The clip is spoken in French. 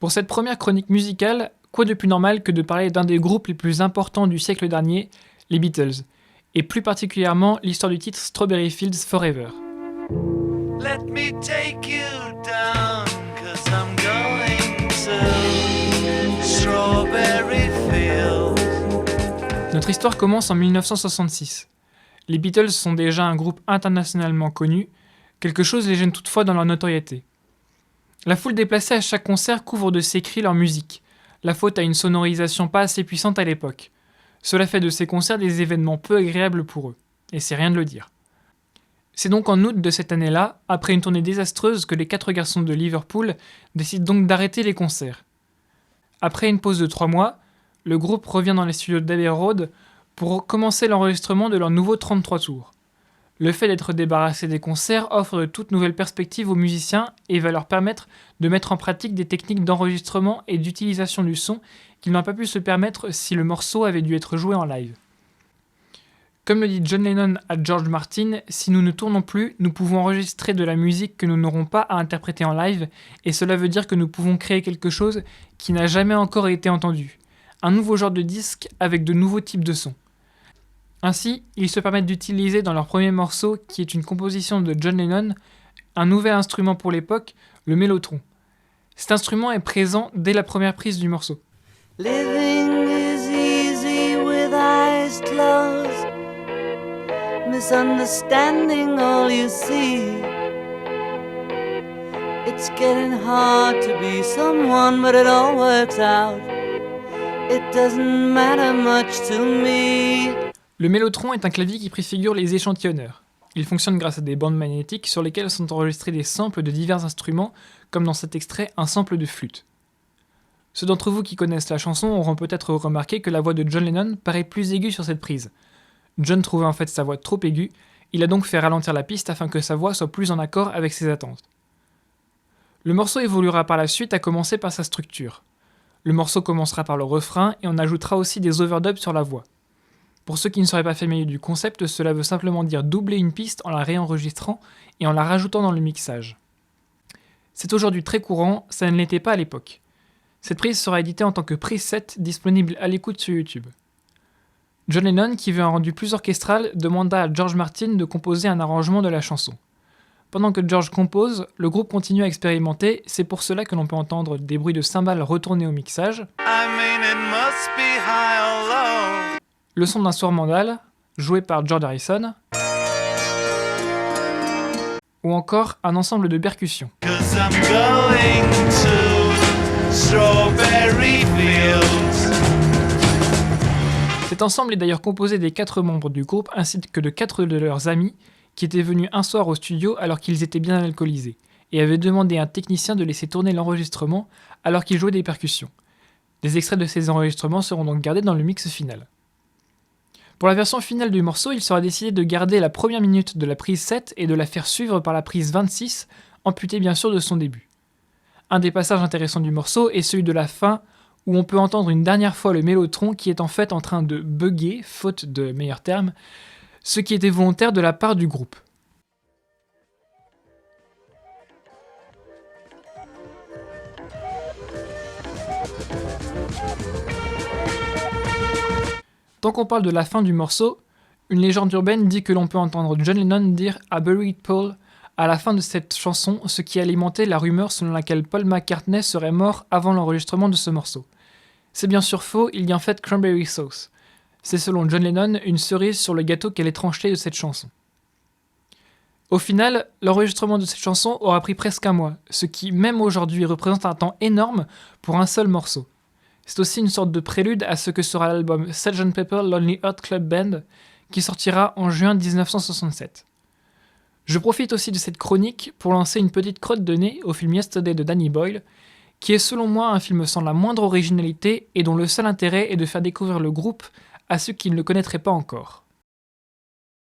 Pour cette première chronique musicale, quoi de plus normal que de parler d'un des groupes les plus importants du siècle dernier, les Beatles, et plus particulièrement l'histoire du titre Strawberry Fields Forever. Let me take you down, 'cause I'm going to Strawberry Fields. Notre histoire commence en 1966. Les Beatles sont déjà un groupe internationalement connu, quelque chose les gêne toutefois dans leur notoriété. La foule déplacée à chaque concert couvre de ses cris leur musique, la faute à une sonorisation pas assez puissante à l'époque. Cela fait de ces concerts des événements peu agréables pour eux, et c'est rien de le dire. C'est donc en août de cette année-là, après une tournée désastreuse, que les 4 garçons de Liverpool décident donc d'arrêter les concerts. Après une pause de 3 mois, le groupe revient dans les studios d'Abbey Road pour commencer l'enregistrement de leur nouveau 33 tours. Le fait d'être débarrassé des concerts offre de toutes nouvelles perspectives aux musiciens et va leur permettre de mettre en pratique des techniques d'enregistrement et d'utilisation du son qu'ils n'auraient pas pu se permettre si le morceau avait dû être joué en live. Comme le dit John Lennon à George Martin, si nous ne tournons plus, nous pouvons enregistrer de la musique que nous n'aurons pas à interpréter en live, et cela veut dire que nous pouvons créer quelque chose qui n'a jamais encore été entendu. Un nouveau genre de disque avec de nouveaux types de sons. Ainsi, ils se permettent d'utiliser dans leur premier morceau, qui est une composition de John Lennon, un nouvel instrument pour l'époque, le mélotron. Cet instrument est présent dès la première prise du morceau. Living is easy with eyes closed, misunderstanding all you see. It's getting hard to be someone, but it all works out. It doesn't matter much to me. Le mélotron est un clavier qui préfigure les échantillonneurs. Il fonctionne grâce à des bandes magnétiques sur lesquelles sont enregistrés des samples de divers instruments, comme dans cet extrait un sample de flûte. Ceux d'entre vous qui connaissent la chanson auront peut-être remarqué que la voix de John Lennon paraît plus aiguë sur cette prise. John trouvait en fait sa voix trop aiguë, il a donc fait ralentir la piste afin que sa voix soit plus en accord avec ses attentes. Le morceau évoluera par la suite à commencer par sa structure. Le morceau commencera par le refrain et on ajoutera aussi des overdubs sur la voix. Pour ceux qui ne seraient pas familiers du concept, cela veut simplement dire doubler une piste en la réenregistrant et en la rajoutant dans le mixage. C'est aujourd'hui très courant, ça ne l'était pas à l'époque. Cette prise sera éditée en tant que preset disponible à l'écoute sur YouTube. John Lennon, qui veut un rendu plus orchestral, demanda à George Martin de composer un arrangement de la chanson. Pendant que George compose, le groupe continue à expérimenter, c'est pour cela que l'on peut entendre des bruits de cymbales retournés au mixage. I mean, it must be high or low. Le son d'un soir mandal, joué par George Harrison, ou encore un ensemble de percussions. 'Cause I'm going to Strawberry Fields. Cet ensemble est d'ailleurs composé des 4 membres du groupe ainsi que de 4 de leurs amis qui étaient venus un soir au studio alors qu'ils étaient bien alcoolisés et avaient demandé à un technicien de laisser tourner l'enregistrement alors qu'ils jouaient des percussions. Des extraits de ces enregistrements seront donc gardés dans le mix final. Pour la version finale du morceau, il sera décidé de garder la première minute de la prise 7 et de la faire suivre par la prise 26, amputée bien sûr de son début. Un des passages intéressants du morceau est celui de la fin, où on peut entendre une dernière fois le mélotron qui est en fait en train de bugger, faute de meilleurs termes, ce qui était volontaire de la part du groupe. Tant qu'on parle de la fin du morceau, une légende urbaine dit que l'on peut entendre John Lennon dire à Buried Paul à la fin de cette chanson, ce qui alimentait la rumeur selon laquelle Paul McCartney serait mort avant l'enregistrement de ce morceau. C'est bien sûr faux, il y a en fait cranberry sauce. C'est selon John Lennon une cerise sur le gâteau qu'elle est tranchée de cette chanson. Au final, l'enregistrement de cette chanson aura pris presque un mois, ce qui, même aujourd'hui, représente un temps énorme pour un seul morceau. C'est aussi une sorte de prélude à ce que sera l'album Sgt. Pepper Lonely Hearts Club Band, qui sortira en juin 1967. Je profite aussi de cette chronique pour lancer une petite crotte de nez au film Yesterday de Danny Boyle, qui est selon moi un film sans la moindre originalité et dont le seul intérêt est de faire découvrir le groupe à ceux qui ne le connaîtraient pas encore.